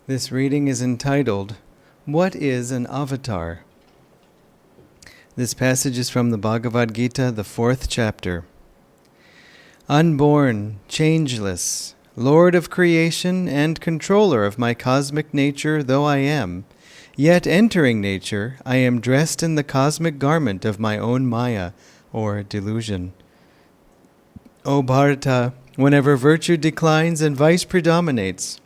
This reading is entitled, What is an Avatar? This passage is from the Bhagavad Gita, the 4th chapter. Unborn, changeless, Lord of creation and controller of my cosmic nature though I am, yet entering nature, I am dressed in the cosmic garment of my own Maya, or delusion. O Bharata, whenever virtue declines and vice predominates,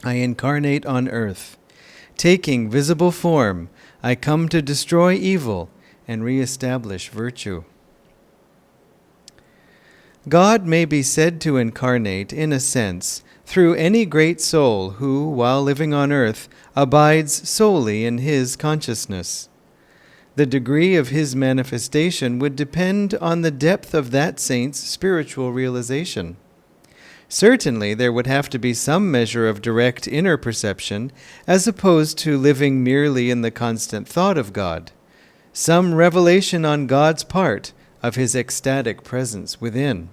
I incarnate on earth. Taking visible form, I come to destroy evil and re-establish virtue. God may be said to incarnate, in a sense, through any great soul who, while living on earth, abides solely in his consciousness. The degree of his manifestation would depend on the depth of that saint's spiritual realization. Certainly, there would have to be some measure of direct inner perception, as opposed to living merely in the constant thought of God. Some revelation on God's part of his ecstatic presence within.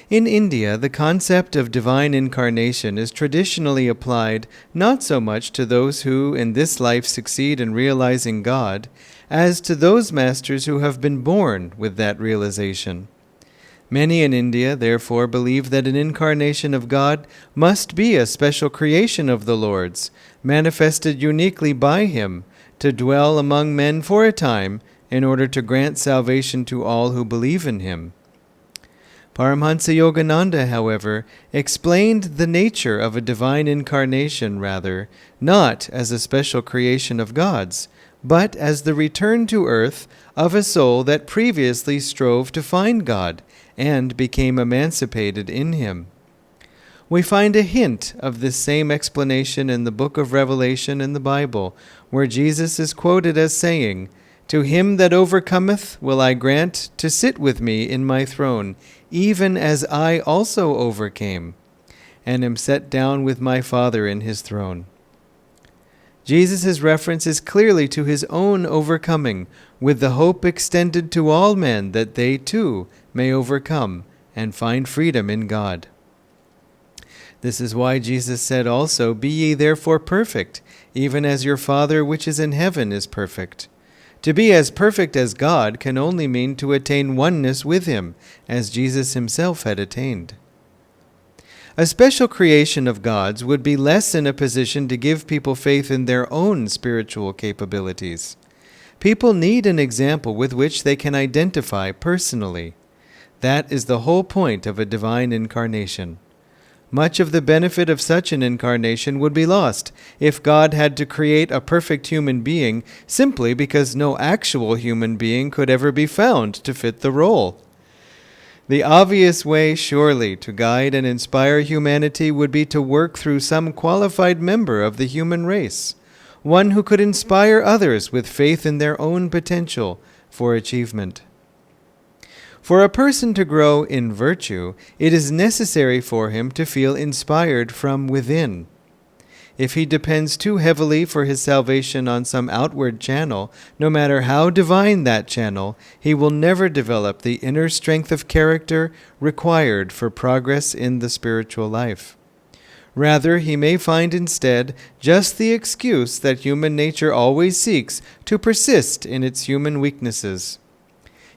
In India, the concept of divine incarnation is traditionally applied not so much to those who in this life succeed in realizing God, as to those masters who have been born with that realization. Many in India, therefore, believe that an incarnation of God must be a special creation of the Lord's, manifested uniquely by him, to dwell among men for a time, in order to grant salvation to all who believe in him. Paramhansa Yogananda, however, explained the nature of a divine incarnation rather, not as a special creation of God's, but as the return to earth of a soul that previously strove to find God, and became emancipated in him. We find a hint of this same explanation in the book of Revelation in the Bible, where Jesus is quoted as saying, "To him that overcometh will I grant to sit with me in my throne, even as I also overcame, and am set down with my Father in his throne." Jesus' reference is clearly to his own overcoming, with the hope extended to all men that they too may overcome and find freedom in God. This is why Jesus said also, "Be ye therefore perfect, even as your Father which is in heaven is perfect." To be as perfect as God can only mean to attain oneness with him, as Jesus himself had attained. A special creation of God's would be less in a position to give people faith in their own spiritual capabilities. People need an example with which they can identify personally. That is the whole point of a divine incarnation. Much of the benefit of such an incarnation would be lost if God had to create a perfect human being simply because no actual human being could ever be found to fit the role. The obvious way, surely, to guide and inspire humanity would be to work through some qualified member of the human race, one who could inspire others with faith in their own potential for achievement. For a person to grow in virtue, it is necessary for him to feel inspired from within. If he depends too heavily for his salvation on some outward channel, no matter how divine that channel, he will never develop the inner strength of character required for progress in the spiritual life. Rather, he may find instead just the excuse that human nature always seeks to persist in its human weaknesses.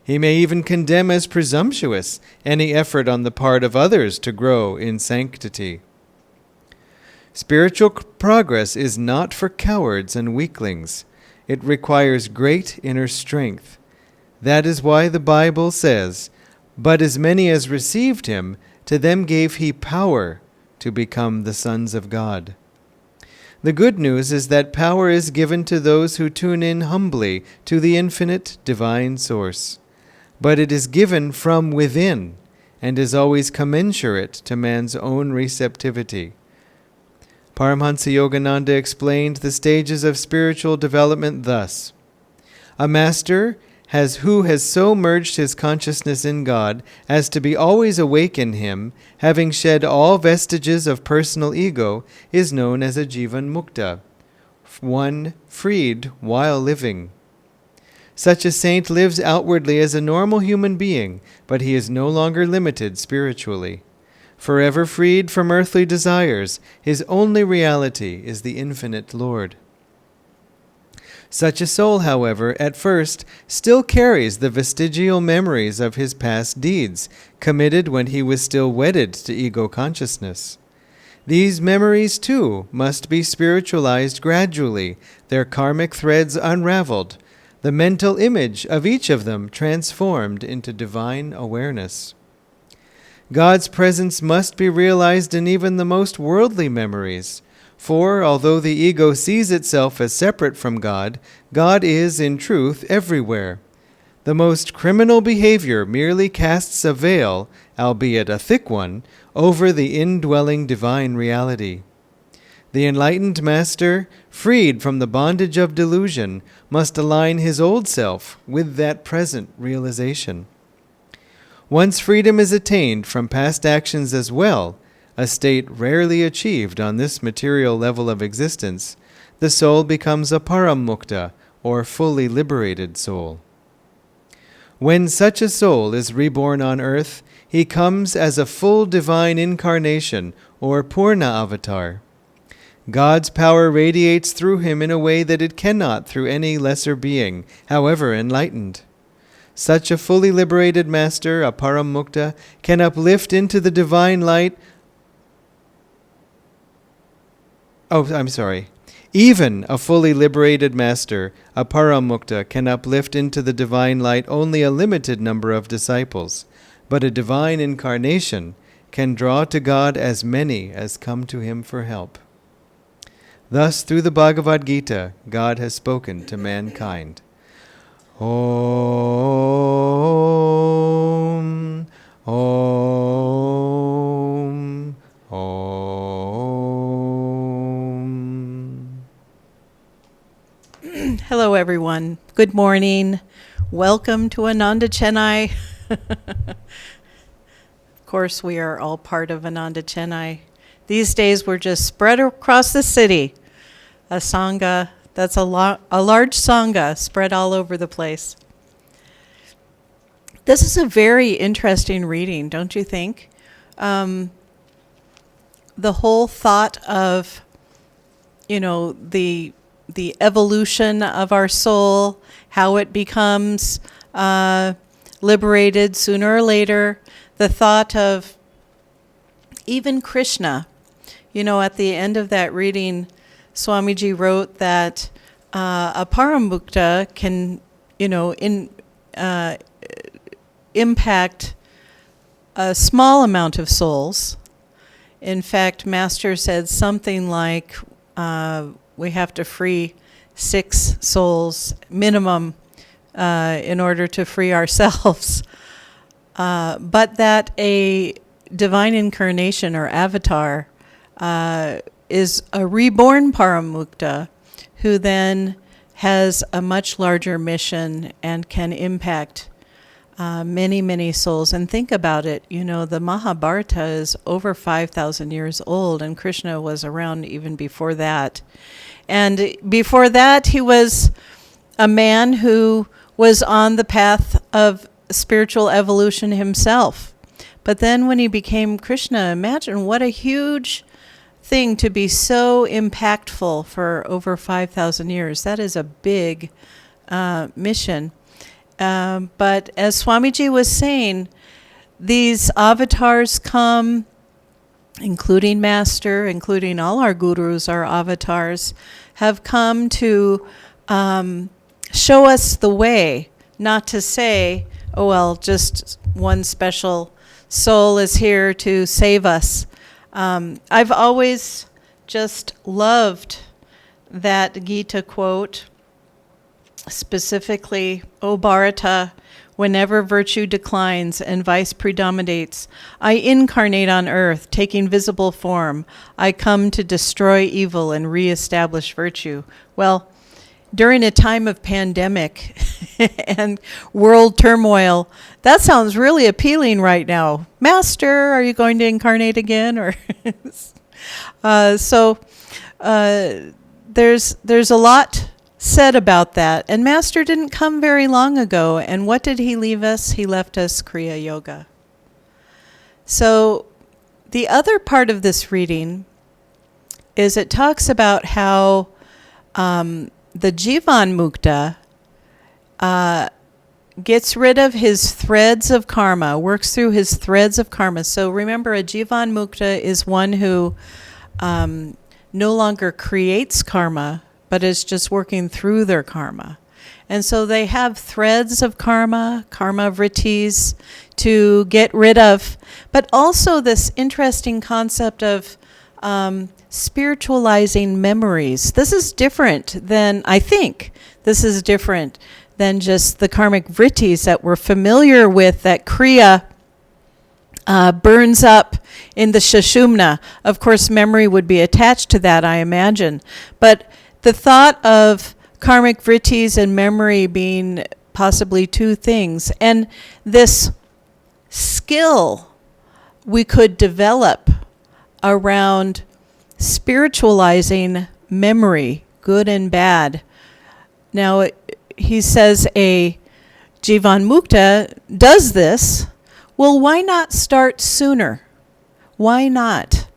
He may even condemn as presumptuous any effort on the part of others to grow in sanctity. Spiritual progress is not for cowards and weaklings. It requires great inner strength. That is why the Bible says, "But as many as received him, to them gave he power to become the sons of God." The good news is that power is given to those who tune in humbly to the infinite divine source. But it is given from within, and is always commensurate to man's own receptivity. Paramhansa Yogananda explained the stages of spiritual development thus: a master who has so merged his consciousness in God as to be always awake in him, having shed all vestiges of personal ego, is known as a Jivan Mukta, one freed while living. Such a saint lives outwardly as a normal human being, but he is no longer limited spiritually. Forever freed from earthly desires, his only reality is the infinite Lord. Such a soul, however, at first still carries the vestigial memories of his past deeds, committed when he was still wedded to ego consciousness. These memories, too, must be spiritualized gradually, their karmic threads unraveled, the mental image of each of them transformed into divine awareness. God's presence must be realized in even the most worldly memories, for although the ego sees itself as separate from God, God is, in truth, everywhere. The most criminal behavior merely casts a veil, albeit a thick one, over the indwelling divine reality. The enlightened master, freed from the bondage of delusion, must align his old self with that present realization. Once freedom is attained from past actions as well, a state rarely achieved on this material level of existence, the soul becomes a paramukta, or fully liberated soul. When such a soul is reborn on earth, he comes as a full divine incarnation, or Purna avatar. God's power radiates through him in a way that it cannot through any lesser being, however enlightened. Such a fully liberated master, a paramukta, can uplift into the divine light. Even a fully liberated master, a paramukta, can uplift into the divine light only a limited number of disciples, but a divine incarnation can draw to God as many as come to him for help. Thus, through the Bhagavad Gita, God has spoken to mankind. Om, Om, Om. Hello, everyone. Good morning. Welcome to Ananda Chennai. Of course, we are all part of Ananda Chennai. These days, we're just spread across the city. A sangha, that's a large sangha spread all over the place. This is a very interesting reading, don't you think? The whole thought of, the evolution of our soul, how it becomes liberated sooner or later, the thought of even Krishna. At the end of that reading, Swamiji wrote that a paramukta can, impact a small amount of souls. In fact, Master said something like we have to free 6 souls minimum in order to free ourselves. But that a divine incarnation or avatar is a reborn paramukta who then has a much larger mission and can impact many, many souls. And think about it, the Mahabharata is over 5,000 years old, and Krishna was around even before that. And before that, he was a man who was on the path of spiritual evolution himself. But then when he became Krishna, imagine what a huge thing to be so impactful for over 5,000 years. That is a big mission. But as Swamiji was saying, these avatars come, including Master, including all our gurus, our avatars, have come to show us the way, not to say, oh, well, just one special soul is here to save us. I've always just loved that Gita quote, specifically, O Bharata, whenever virtue declines and vice predominates, I incarnate on earth, taking visible form. I come to destroy evil and reestablish virtue. Well, during a time of pandemic and world turmoil, that sounds really appealing right now. Master, are you going to incarnate again? Or there's a lot said about that. And Master didn't come very long ago. And what did he leave us? He left us Kriya Yoga. So the other part of this reading is it talks about how the Jivan Mukta gets rid of his threads of karma, works through his threads of karma. So remember, a Jivan Mukta is one who no longer creates karma, but is just working through their karma. And so they have threads of karma, karma vrittis, to get rid of, but also this interesting concept of spiritualizing memories. This is different than, I think, this is different than just the karmic vrittis that we're familiar with, that Kriya burns up in the Sushumna. Of course, memory would be attached to that, I imagine. But the thought of karmic vrittis and memory being possibly two things, and this skill we could develop around spiritualizing memory, good and bad. Now, he says a Jivan Mukta does this. Well, why not start sooner? Why not?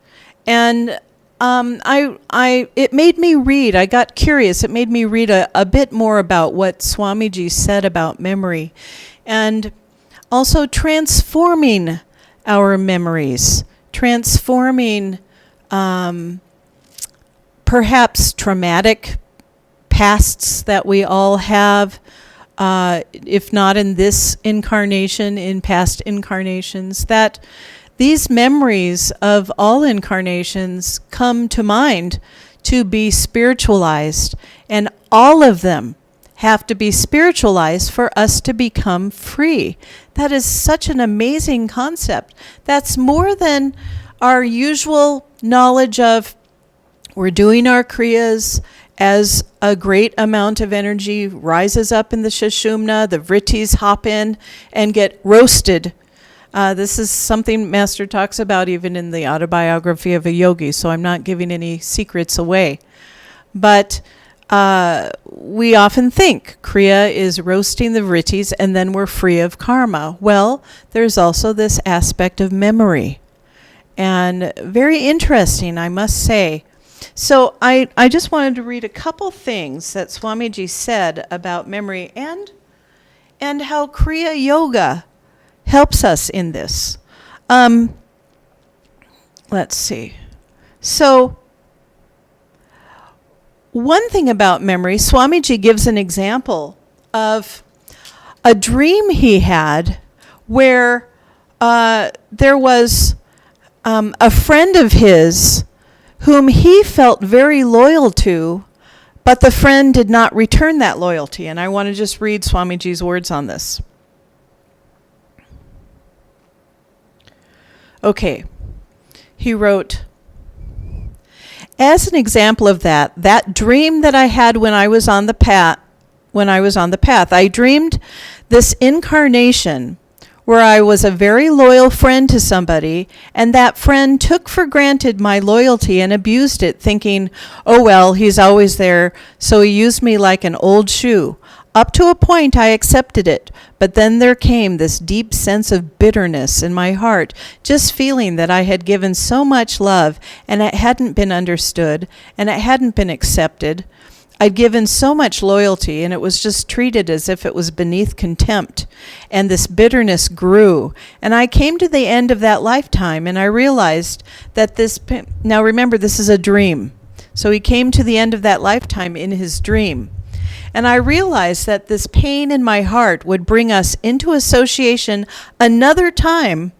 And it made me read. I got curious. It made me read a bit more about what Swamiji said about memory, and also transforming our memories, transforming perhaps traumatic pasts that we all have, if not in this incarnation, in past incarnations, that these memories of all incarnations come to mind to be spiritualized, and all of them have to be spiritualized for us to become free. That is such an amazing concept. That's more than our usual knowledge of we're doing our kriyas as a great amount of energy rises up in the Sushumna, the vrittis hop in and get roasted. This is something Master talks about even in the autobiography of a yogi, so I'm not giving any secrets away. But we often think Kriya is roasting the vrittis and then we're free of karma. Well, there's also this aspect of memory. And very interesting, I must say. So I just wanted to read a couple things that Swamiji said about memory and how Kriya Yoga helps us in this. Let's see. So one thing about memory, Swamiji gives an example of a dream he had where there was a friend of his whom he felt very loyal to, but the friend did not return that loyalty. And I want to just read Swamiji's words on this. Okay. He wrote, as an example of that dream that I had when I was on the path, I dreamed this incarnation where I was a very loyal friend to somebody, and that friend took for granted my loyalty and abused it, thinking, oh well, he's always there, so he used me like an old shoe. Up to a point I accepted it, but then there came this deep sense of bitterness in my heart, just feeling that I had given so much love, and it hadn't been understood, and it hadn't been accepted. I'd given so much loyalty, and it was just treated as if it was beneath contempt. And this bitterness grew. And I came to the end of that lifetime, and I realized that now remember, this is a dream. So he came to the end of that lifetime in his dream. And I realized that this pain in my heart would bring us into association another time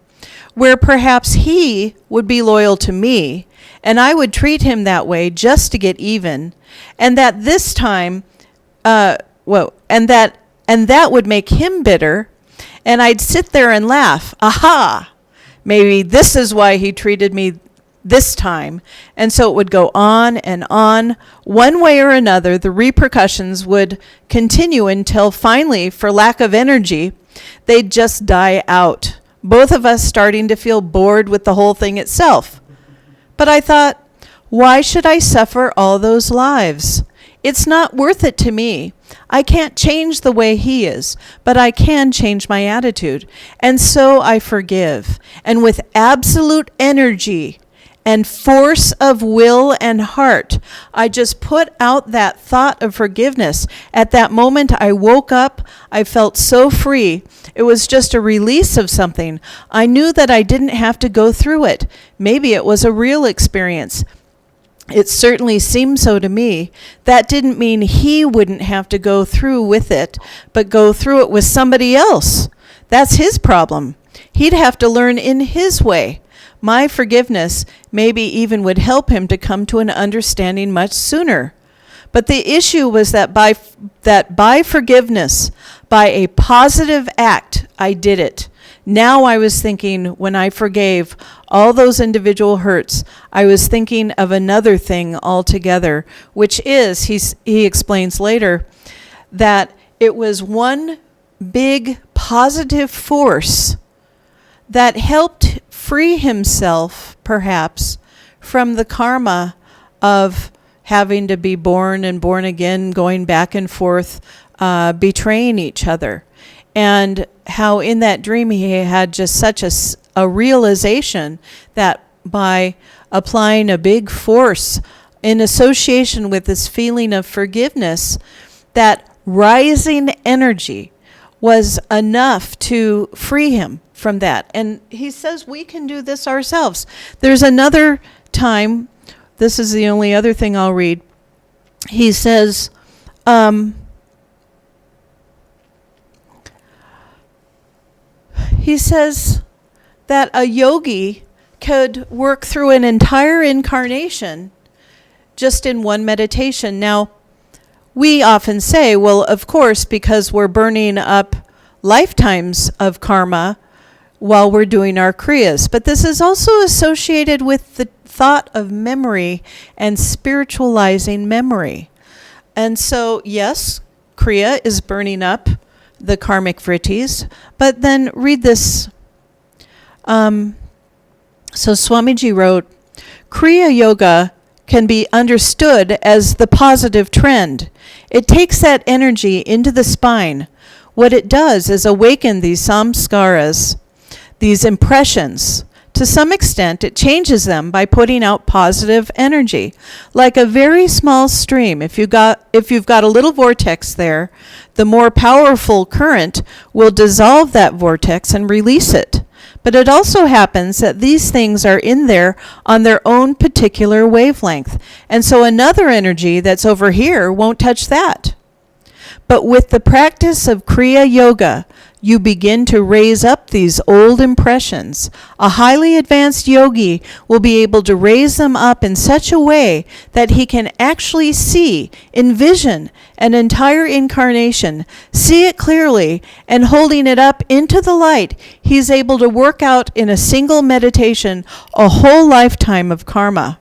where perhaps he would be loyal to me, and I would treat him that way just to get even, and that this time, and that would make him bitter, and I'd sit there and laugh. Aha! Maybe this is why he treated me this time. And so it would go on and on. One way or another, the repercussions would continue until finally, for lack of energy, they'd just die out. Both of us starting to feel bored with the whole thing itself. But I thought, why should I suffer all those lives? It's not worth it to me. I can't change the way he is, but I can change my attitude. And so I forgive. And with absolute energy and force of will and heart, I just put out that thought of forgiveness. At that moment, I woke up. I felt so free. It was just a release of something. I knew that I didn't have to go through it. Maybe it was a real experience. It certainly seemed so to me. That didn't mean he wouldn't have to go through with it, but go through it with somebody else. That's his problem. He'd have to learn in his way. My forgiveness maybe even would help him to come to an understanding much sooner. But the issue was that by forgiveness, by a positive act, I did it. Now I was thinking, when I forgave all those individual hurts, I was thinking of another thing altogether, which is, he explains later, that it was one big positive force that helped free himself, perhaps, from the karma of having to be born and born again, going back and forth, betraying each other. And how in that dream he had just such a realization that by applying a big force in association with this feeling of forgiveness, that rising energy was enough to free him from that. And he says we can do this ourselves. There's another time, this is the only other thing I'll read. He says, that a yogi could work through an entire incarnation just in one meditation. Now, we often say, well, of course, because we're burning up lifetimes of karma while we're doing our kriyas. But this is also associated with the thought of memory and spiritualizing memory. And so, yes, kriya is burning up the karmic vrittis, but then read this. So Swamiji wrote, Kriya Yoga can be understood as the positive trend. It takes that energy into the spine. What it does is awaken these samskaras, these impressions. To some extent, it changes them by putting out positive energy, like a very small stream. If you've got a little vortex there, the more powerful current will dissolve that vortex and release it. But it also happens that these things are in there on their own particular wavelength, and so another energy that's over here won't touch that. But with the practice of Kriya Yoga, you begin to raise up these old impressions. A highly advanced yogi will be able to raise them up in such a way that he can actually envision an entire incarnation, see it clearly, and holding it up into the light, he's able to work out in a single meditation a whole lifetime of karma.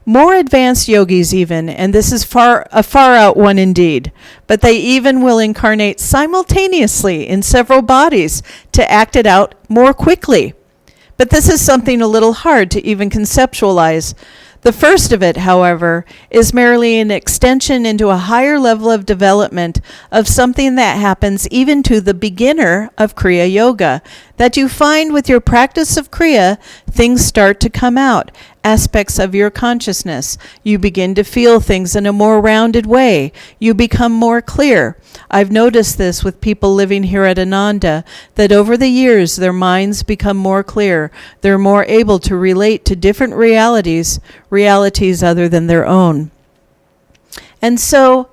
More advanced yogis even, and this is a far out one indeed, but they even will incarnate simultaneously in several bodies to act it out more quickly. But this is something a little hard to even conceptualize. The first of it, however, is merely an extension into a higher level of development of something that happens even to the beginner of Kriya Yoga, that you find with your practice of Kriya, things start to come out, aspects of your consciousness. You begin to feel things in a more rounded way. You become more clear. I've noticed this with people living here at Ananda, that over the years their minds become more clear. They're more able to relate to different realities other than their own. And so,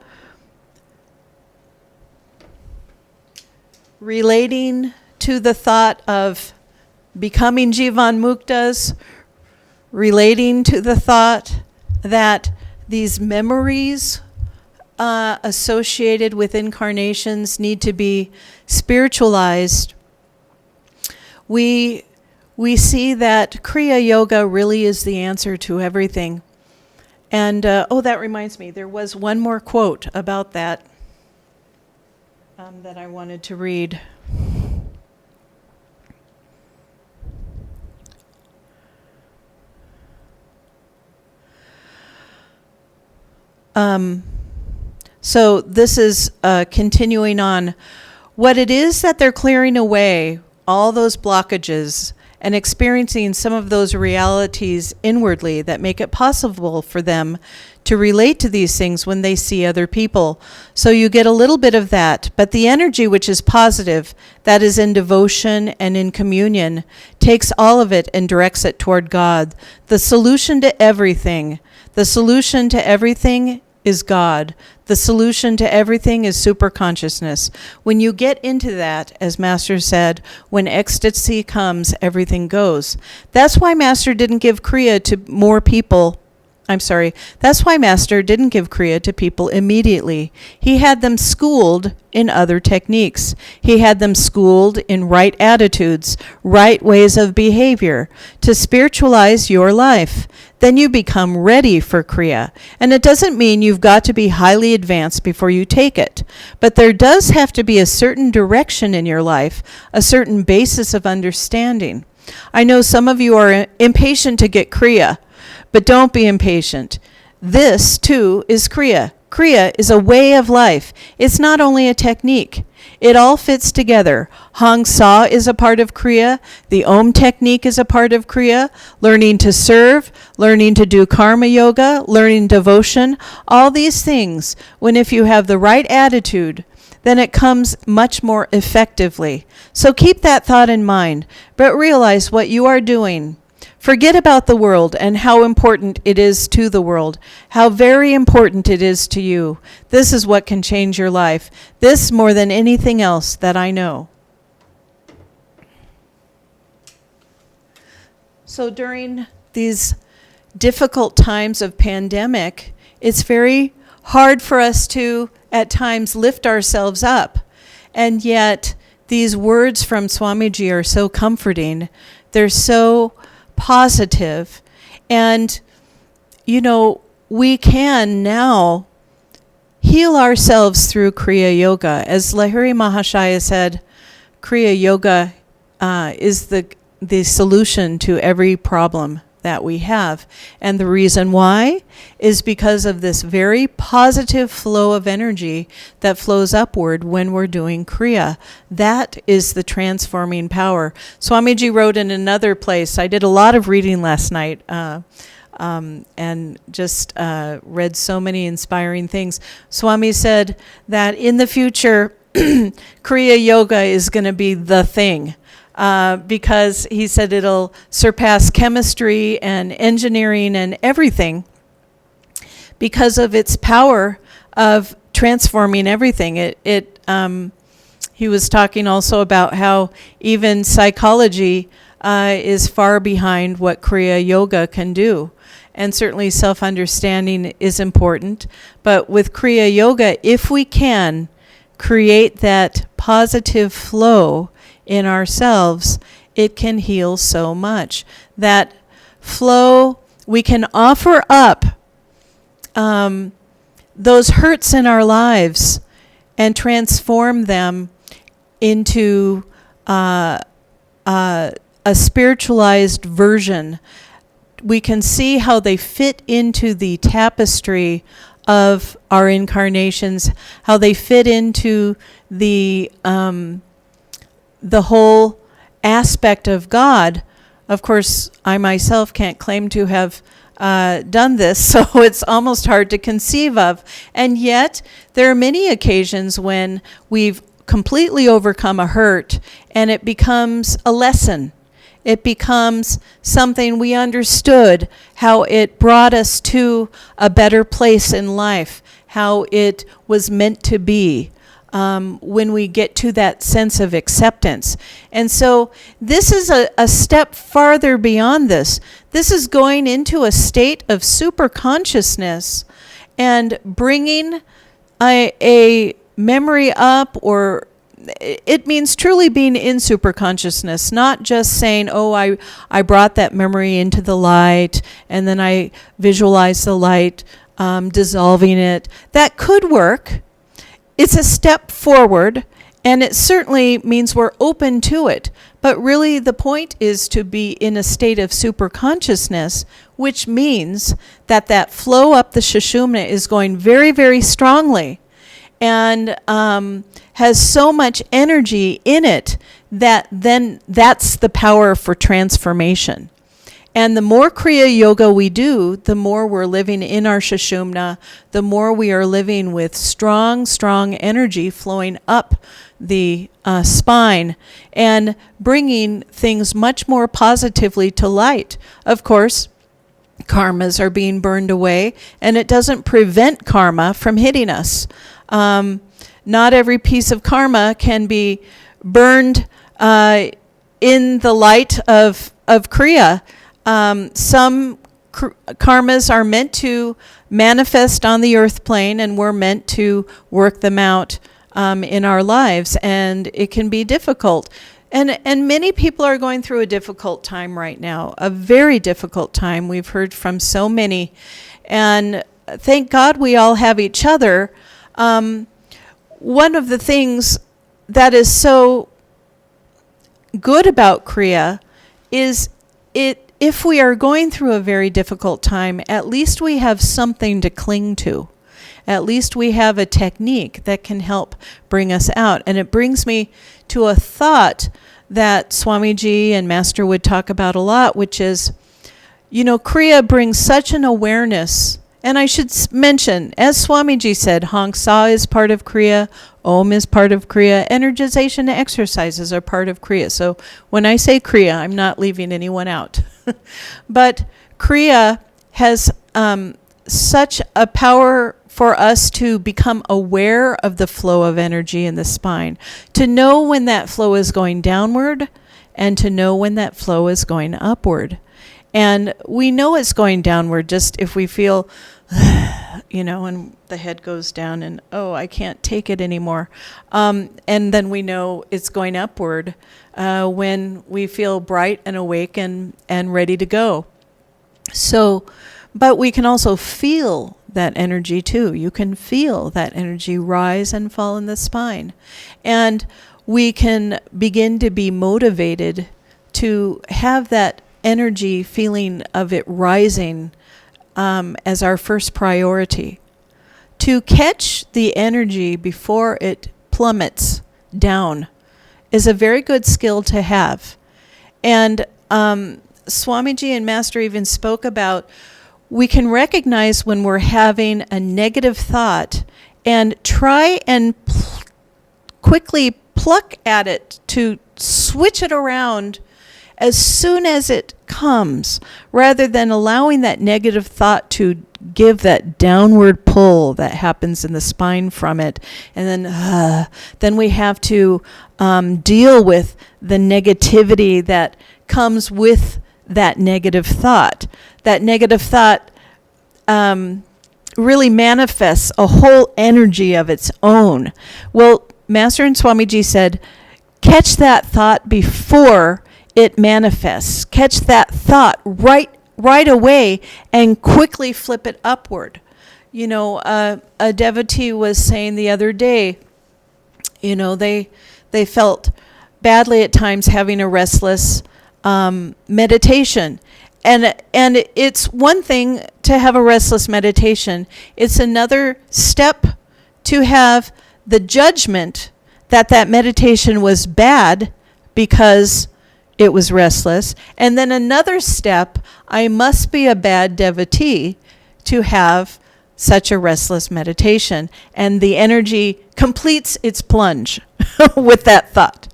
relating to the thought of becoming Jivan Muktas, relating to the thought that these memories associated with incarnations need to be spiritualized, we see that Kriya Yoga really is the answer to everything. And, that reminds me, there was one more quote about that that I wanted to read. So this is continuing on. What it is that they're clearing away, all those blockages, and experiencing some of those realities inwardly that make it possible for them to relate to these things when they see other people. So you get a little bit of that, but the energy which is positive, that is in devotion and in communion, takes all of it and directs it toward God. The solution to everything is God. The solution to everything is superconsciousness. When you get into that, as Master said, when ecstasy comes, everything goes. That's why Master didn't give Kriya to more people. That's why Master didn't give Kriya to people immediately. He had them schooled in other techniques. He had them schooled in right attitudes, right ways of behavior, to spiritualize your life. Then you become ready for Kriya. And it doesn't mean you've got to be highly advanced before you take it. But there does have to be a certain direction in your life, a certain basis of understanding. I know some of you are impatient to get Kriya. But don't be impatient. This, too, is Kriya. Kriya is a way of life. It's not only a technique. It all fits together. Hong Sa is a part of Kriya. The Om technique is a part of Kriya. Learning to serve, learning to do karma yoga, learning devotion, all these things, when if you have the right attitude, then it comes much more effectively. So keep that thought in mind, but realize what you are doing. Forget about the world and how important it is to the world, how very important it is to you. This is what can change your life. This more than anything else that I know. So during these difficult times of pandemic, it's very hard for us to, at times, lift ourselves up. And yet, these words from Swamiji are so comforting. They're so positive, and we can now heal ourselves through Kriya Yoga. As Lahiri Mahashaya said, Kriya Yoga is the solution to every problem that we have. And the reason why is because of this very positive flow of energy that flows upward when we're doing Kriya. That is the transforming power. Swamiji wrote in another place, I did a lot of reading last night, and just read so many inspiring things. Swami said that in the future, Kriya Yoga is going to be the thing. Because he said it'll surpass chemistry and engineering and everything because of its power of transforming everything. He was talking also about how even psychology is far behind what Kriya Yoga can do. And certainly self-understanding is important. But with Kriya Yoga, if we can create that positive flow in ourselves, it can heal so much. That flow, we can offer up those hurts in our lives and transform them into a spiritualized version. We can see how they fit into the tapestry of our incarnations, how they fit into the whole aspect of God. Of course, I myself can't claim to have done this, so it's almost hard to conceive of. And yet, there are many occasions when we've completely overcome a hurt, and it becomes a lesson. It becomes something we understood, how it brought us to a better place in life, how it was meant to be. When we get to that sense of acceptance. And so this is a step farther beyond this. This is going into a state of super consciousness and bringing a memory up, or it means truly being in super consciousness, not just saying, oh, I brought that memory into the light and then I visualized the light dissolving it. That could work. It's a step forward, and it certainly means we're open to it. But really, the point is to be in a state of super consciousness, which means that flow up the Sushumna is going very, very strongly. and has so much energy in it that then that's the power for transformation. And the more Kriya Yoga we do, the more we're living in our Sushumna, the more we are living with strong, strong energy flowing up the spine and bringing things much more positively to light. Of course, karmas are being burned away, and it doesn't prevent karma from hitting us. Not every piece of karma can be burned in the light of Kriya. Some karmas are meant to manifest on the earth plane, and we're meant to work them out in our lives, and it can be difficult. And many people are going through a difficult time right now, a very difficult time. We've heard from so many, and thank God we all have each other. One of the things that is so good about Kriya is if we are going through a very difficult time, at least we have something to cling to. At least we have a technique that can help bring us out. And it brings me to a thought that Swamiji and Master would talk about a lot, which is, Kriya brings such an awareness. And I should mention, as Swamiji said, Hong Sa is part of Kriya, Om is part of Kriya, energization exercises are part of Kriya. So when I say Kriya, I'm not leaving anyone out. But Kriya has such a power for us to become aware of the flow of energy in the spine, to know when that flow is going downward and to know when that flow is going upward. And we know it's going downward just if we feel, and the head goes down and, I can't take it anymore. And then we know it's going upward when we feel bright and awake and ready to go. So, but we can also feel that energy too. You can feel that energy rise and fall in the spine. And we can begin to be motivated to have that energy feeling of it rising as our first priority. To catch the energy before it plummets down is a very good skill to have. And Swamiji and Master even spoke about we can recognize when we're having a negative thought and try and quickly pluck at it to switch it around as soon as it comes, rather than allowing that negative thought to give that downward pull that happens in the spine from it. And then we have to deal with the negativity that comes with that negative thought. That negative thought really manifests a whole energy of its own. Well, Master and Swamiji said, catch that thought before it manifests. Catch that thought right away and quickly flip it upward. A devotee was saying the other day, they felt badly at times having a restless meditation. And it's one thing to have a restless meditation. It's another step to have the judgment that meditation was bad because it was restless. And then another step, I must be a bad devotee to have such a restless meditation. And the energy completes its plunge with that thought.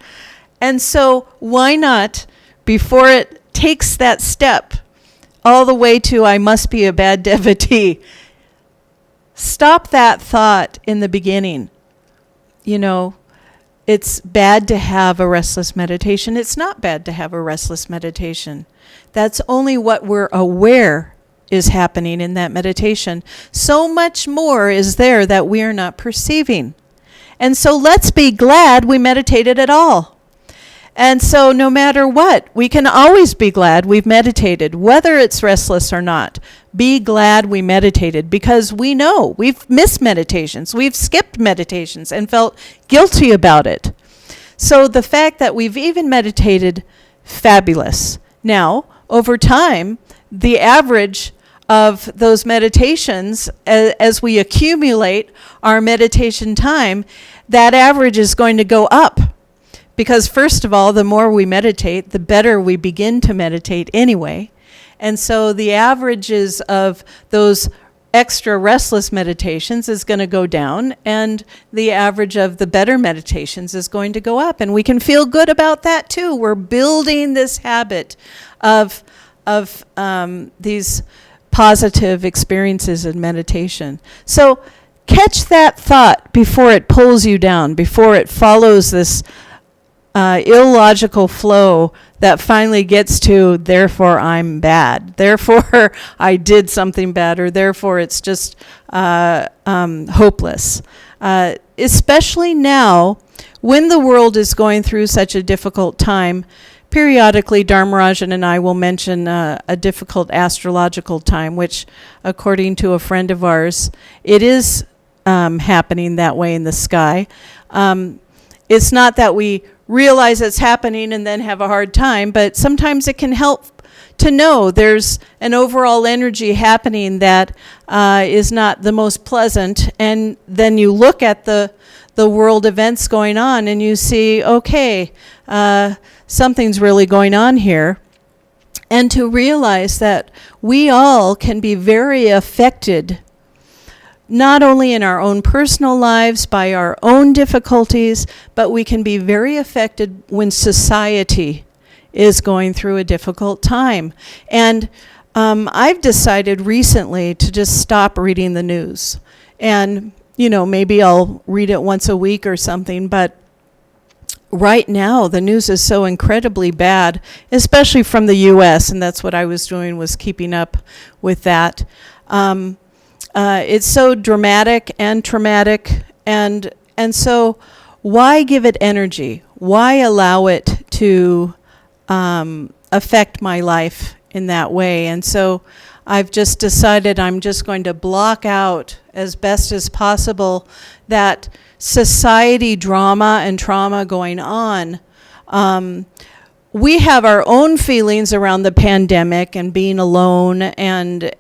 And so why not, before it takes that step all the way to I must be a bad devotee, stop that thought in the beginning. It's bad to have a restless meditation. It's not bad to have a restless meditation. That's only what we're aware is happening in that meditation. So much more is there that we are not perceiving. And so let's be glad we meditated at all. And so no matter what, we can always be glad we've meditated, whether it's restless or not. Be glad we meditated, because we know we've missed meditations. We've skipped meditations and felt guilty about it. So the fact that we've even meditated, fabulous. Now, over time, the average of those meditations, as we accumulate our meditation time, that average is going to go up. Because first of all, the more we meditate, the better we begin to meditate anyway. And so the averages of those extra restless meditations is going to go down, and the average of the better meditations is going to go up. And we can feel good about that too. We're building this habit of these positive experiences in meditation. So catch that thought before it pulls you down, before it follows this illogical flow that finally gets to, therefore I'm bad, therefore I did something bad, or therefore it's just hopeless. Especially now, when the world is going through such a difficult time. Periodically, Dharmarajan and I will mention a difficult astrological time, which, according to a friend of ours, it is happening that way in the sky. It's not that we realize it's happening and then have a hard time, but sometimes it can help to know there's an overall energy happening that is not the most pleasant, and then you look at the world events going on and you see, okay, something's really going on here. And to realize that we all can be very affected, not only in our own personal lives by our own difficulties, but we can be very affected when society is going through a difficult time. And I've decided recently to just stop reading the news. And, maybe I'll read it once a week or something, but right now the news is so incredibly bad, especially from the U.S., and that's what I was doing, was keeping up with that. It's so dramatic and traumatic, and so why give it energy? Why allow it to affect my life in that way? And so I've just decided I'm just going to block out as best as possible that society drama and trauma going on. We have our own feelings around the pandemic and being alone and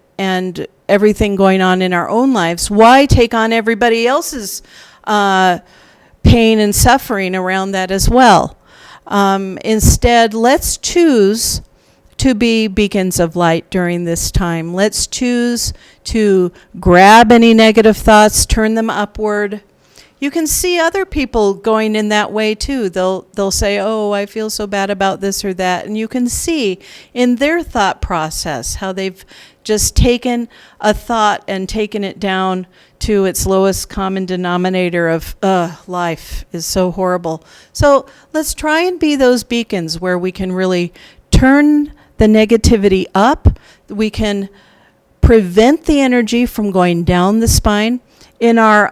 everything going on in our own lives. Why take on everybody else's pain and suffering around that as well? Instead, let's choose to be beacons of light during this time. Let's choose to grab any negative thoughts, turn them upward. You can see other people going in that way too. They'll say, oh, I feel so bad about this or that. And you can see in their thought process how they've just taken a thought and taken it down to its lowest common denominator of, life is so horrible. So let's try and be those beacons where we can really turn the negativity up. We can prevent the energy from going down the spine. In our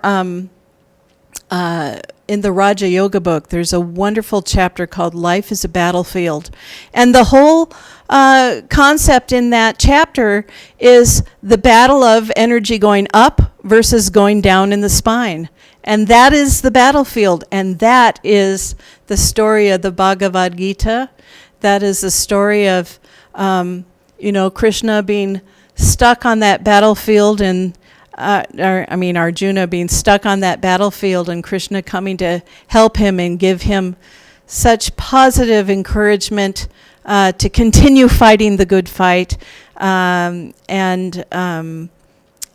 in the Raja Yoga book, there's a wonderful chapter called Life is a Battlefield. And the whole concept in that chapter is the battle of energy going up versus going down in the spine. And that is the battlefield. And that is the story of the Bhagavad Gita. That is the story of, Krishna being stuck on that battlefield and Arjuna being stuck on that battlefield and Krishna coming to help him and give him such positive encouragement to continue fighting the good fight and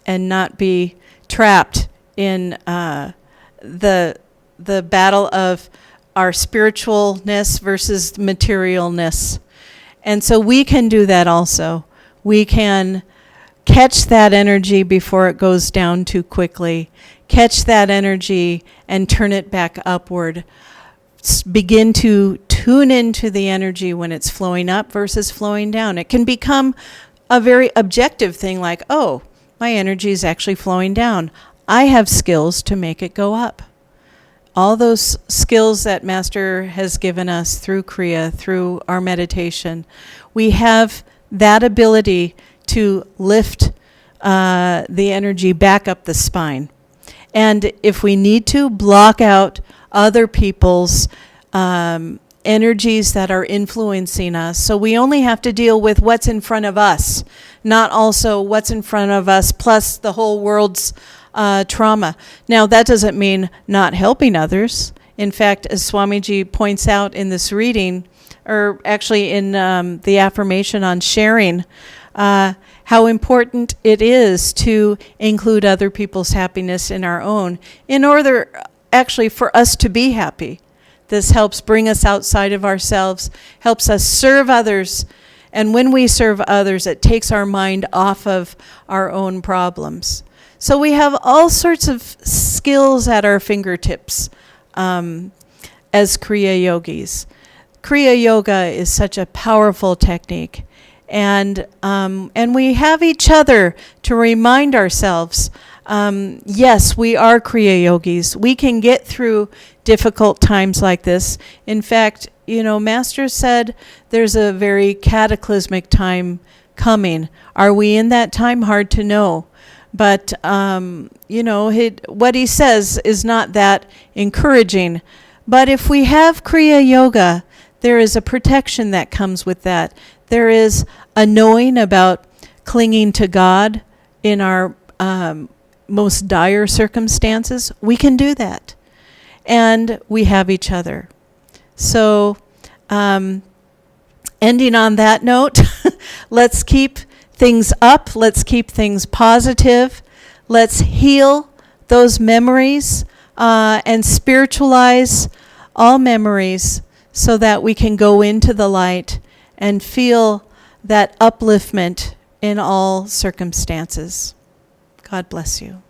not be trapped in the battle of our spiritualness versus materialness. And so we can do that also. We can catch that energy before it goes down too quickly. Catch that energy and turn it back upward. Begin to tune into the energy when it's flowing up versus flowing down. It can become a very objective thing like, oh, my energy is actually flowing down. I have skills to make it go up. All those skills that Master has given us through Kriya, through our meditation, we have that ability to lift the energy back up the spine. And if we need to, block out other people's energies that are influencing us. So we only have to deal with what's in front of us, not also what's in front of us plus the whole world's trauma. Now, that doesn't mean not helping others. In fact, as Swamiji points out in this reading, or actually in the affirmation on sharing, how important it is to include other people's happiness in our own in order actually for us to be happy. This helps bring us outside of ourselves, helps us serve others, and when we serve others, it takes our mind off of our own problems. So we have all sorts of skills at our fingertips as Kriya Yogis. Kriya Yoga is such a powerful technique. And we have each other to remind ourselves, yes, we are Kriya Yogis. We can get through difficult times like this. In fact, Master said there's a very cataclysmic time coming. Are we in that time? Hard to know. But, what he says is not that encouraging. But if we have Kriya Yoga, there is a protection that comes with that. There is a knowing about clinging to God in our most dire circumstances. We can do that. And we have each other. So, ending on that note, let's keep things up. Let's keep things positive. Let's heal those memories and spiritualize all memories so that we can go into the light and feel that upliftment in all circumstances. God bless you.